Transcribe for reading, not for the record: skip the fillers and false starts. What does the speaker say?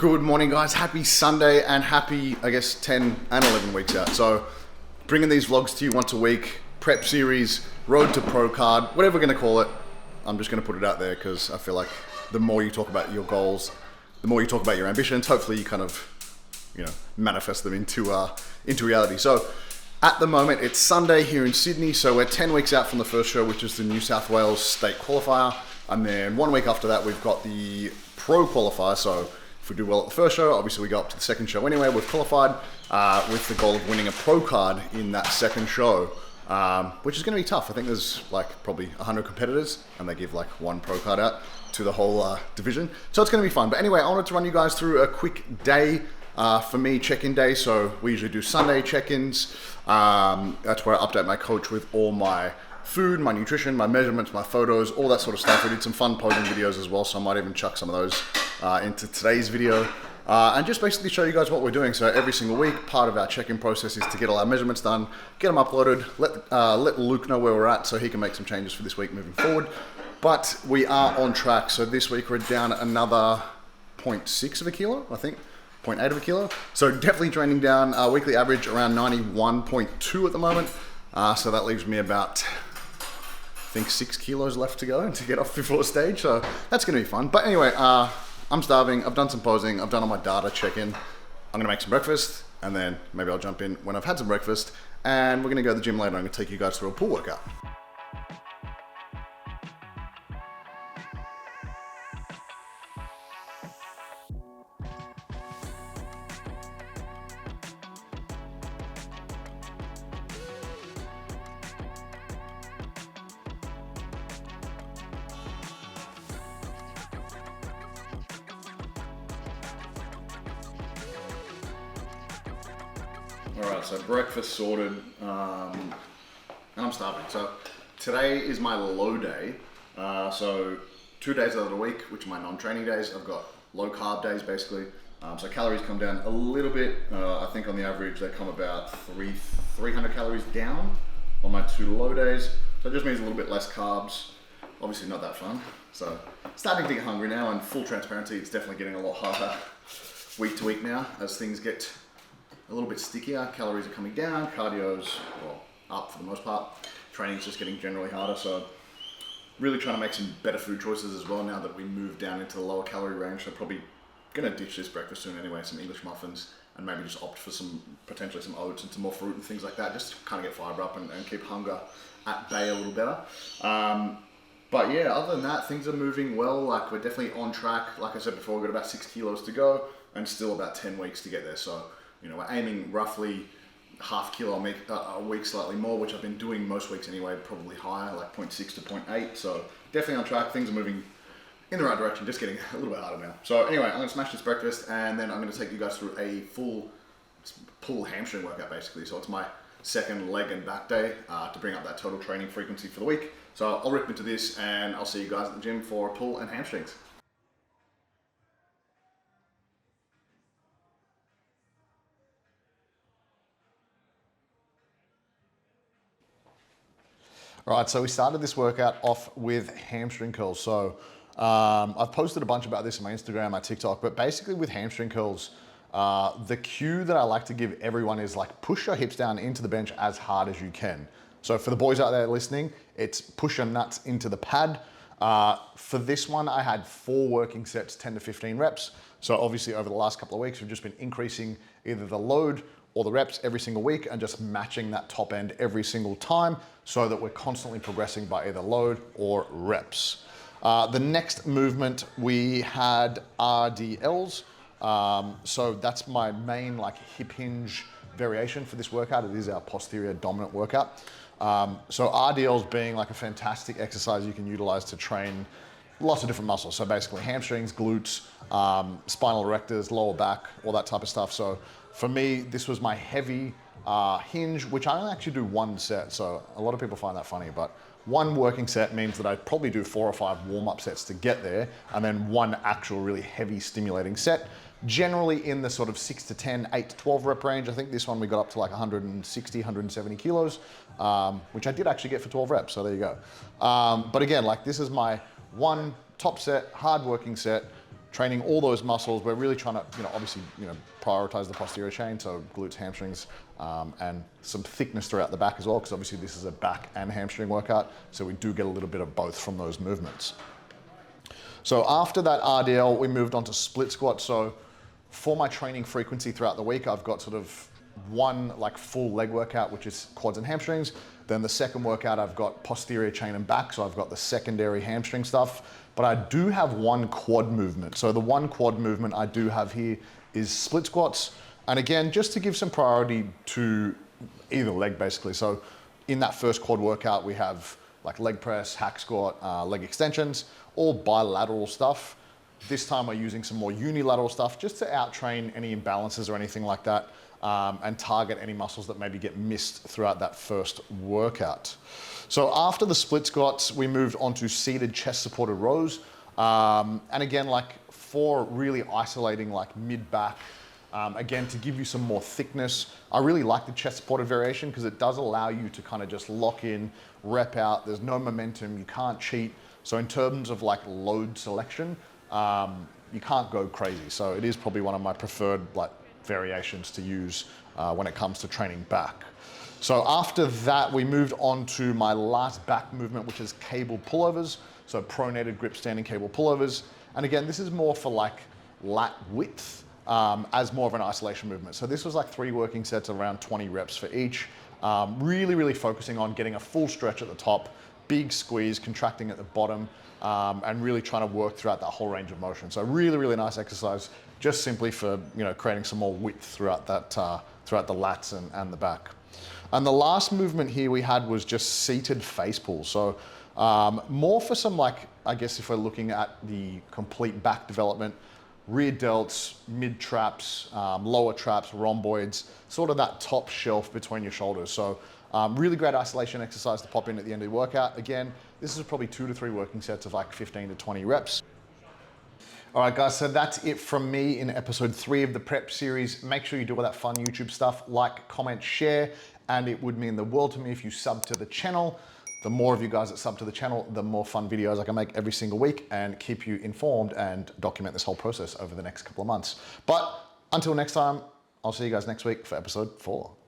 Good morning, guys. Happy Sunday and happy, I guess, 10 and 11 weeks out. So bringing these vlogs to you once a week, prep series, road to pro card, whatever we're going to call it. I'm just going to put it out there because I feel like the more you talk about your goals, the more you talk about your ambitions, hopefully you kind of, manifest them into reality. So at the moment, it's Sunday here in Sydney. So we're 10 weeks out from the first show, which is the New South Wales State Qualifier. And then 1 week after that, we've got the Pro Qualifier. So if we do well at the first show, obviously we go up to the second show anyway. We've qualified with the goal of winning a pro card in that second show, which is going to be tough. I think there's probably 100 competitors and they give one pro card out to the whole division. So it's going to be fun. But anyway, I wanted to run you guys through a quick day for me, check-in day. So we usually do Sunday check-ins. That's where I update my coach with all my food, my nutrition, my measurements, my photos, all that sort of stuff. We did some fun posing videos as well, so I might even chuck some of those into today's video. And just basically show you guys what we're doing. So every single week, part of our check-in process is to get all our measurements done, get them uploaded, let Luke know where we're at so he can make some changes for this week moving forward. But we are on track. So this week we're down another 0.6 of a kilo, I think. 0.8 of a kilo. So definitely trending down. Weekly average around 91.2 at the moment. So that leaves me about, I think 6 kilos left to go to get off before stage. So that's going to be fun. But anyway, I'm starving. I've done some posing. I've done all my data check-in. I'm going to make some breakfast and then maybe I'll jump in when I've had some breakfast and we're going to go to the gym later. I'm going to take you guys through a pool workout. Alright, so breakfast sorted, and I'm starving. So today is my low day. So 2 days out of the week, which are my non-training days, I've got low carb days basically. So calories come down a little bit. I think on the average they come about 300 calories down on my 2 low days. So it just means a little bit less carbs. Obviously not that fun. So starting to get hungry now, and full transparency, it's definitely getting a lot harder week to week now as things get a little bit stickier. Calories are coming down, cardio's up for the most part. Training's just getting generally harder, so really trying to make some better food choices as well now that we move down into the lower calorie range. So probably gonna ditch this breakfast soon anyway, some English muffins, and maybe just opt for potentially some oats and some more fruit and things like that, just to kind of get fiber up and keep hunger at bay a little better. But yeah, other than that, things are moving well. We're definitely on track. Like I said before, we've got about 6 kilos to go and still about 10 weeks to get there. So we're aiming roughly half kilo a week, slightly more, which I've been doing most weeks anyway, probably higher, like 0.6 to 0.8. So definitely on track. Things are moving in the right direction, just getting a little bit harder now. So anyway, I'm gonna smash this breakfast and then I'm gonna take you guys through a full pull hamstring workout basically. So it's my second leg and back day to bring up that total training frequency for the week. So I'll rip into this and I'll see you guys at the gym for a pull and hamstrings. All right, so we started this workout off with hamstring curls. So I've posted a bunch about this on my Instagram, my TikTok, but basically with hamstring curls, the cue that I like to give everyone is push your hips down into the bench as hard as you can. So for the boys out there listening, it's push your nuts into the pad. For this one, I had 4 working sets, 10 to 15 reps. So obviously over the last couple of weeks, we've just been increasing either the load or the reps every single week and just matching that top end every single time so that we're constantly progressing by either load or reps. The next movement, we had RDLs. So that's my main hip hinge variation for this workout. It is our posterior dominant workout. So RDLs being a fantastic exercise you can utilize to train lots of different muscles. So basically hamstrings, glutes, spinal erectors, lower back, all that type of stuff. So for me, this was my heavy hinge, which I only actually do 1 set. So a lot of people find that funny, but 1 working set means that I probably do 4 or 5 warm-up sets to get there, and then 1 actual really heavy stimulating set. Generally in the sort of 6 to 10, 8 to 12 rep range. I think this one we got up to 160, 170 kilos, which I did actually get for 12 reps, so there you go. But again, this is my 1 top set, hard working set, training all those muscles. We're really trying to, obviously, prioritize the posterior chain, so glutes, hamstrings, and some thickness throughout the back as well, because obviously this is a back and hamstring workout, so we do get a little bit of both from those movements. So after that RDL, we moved on to split squat. So for my training frequency throughout the week, I've got sort of one like full leg workout, which is quads and hamstrings. Then the second workout, I've got posterior chain and back, so I've got the secondary hamstring stuff. But I do have one quad movement. So the one quad movement I do have here is split squats. And again, just to give some priority to either leg basically. So in that first quad workout, we have like leg press, hack squat, leg extensions, all bilateral stuff. This time we're using some more unilateral stuff just to out-train any imbalances or anything like that, and target any muscles that maybe get missed throughout that first workout. So after the split squats, we moved on to seated chest-supported rows. And again, like for really isolating like mid-back, again, to give you some more thickness, I really like the chest-supported variation because it does allow you to kind of just lock in, rep out. There's no momentum, you can't cheat. So in terms of like load selection, you can't go crazy. So it is probably one of my preferred like variations to use when it comes to training back. So after that, we moved on to my last back movement, which is cable pullovers. So pronated grip standing cable pullovers. And again, this is more for like lat width as more of an isolation movement. So this was like 3 working sets, around 20 reps for each. Really focusing on getting a full stretch at the top, big squeeze, contracting at the bottom, and really trying to work throughout that whole range of motion. So really nice exercise, just simply for creating some more width throughout that throughout the lats and the back. And the last movement here we had was just seated face pulls. So more for some like, I guess if we're looking at the complete back development, rear delts, mid traps, lower traps, rhomboids, sort of that top shelf between your shoulders. So really great isolation exercise to pop in at the end of the workout. Again, this is probably 2 to 3 working sets of like 15 to 20 reps. All right, guys, so that's it from me in episode 3 of the prep series. Make sure you do all that fun YouTube stuff, like, comment, share, and it would mean the world to me if you sub to the channel. The more of you guys that sub to the channel, the more fun videos I can make every single week and keep you informed and document this whole process over the next couple of months. But until next time, I'll see you guys next week for episode 4.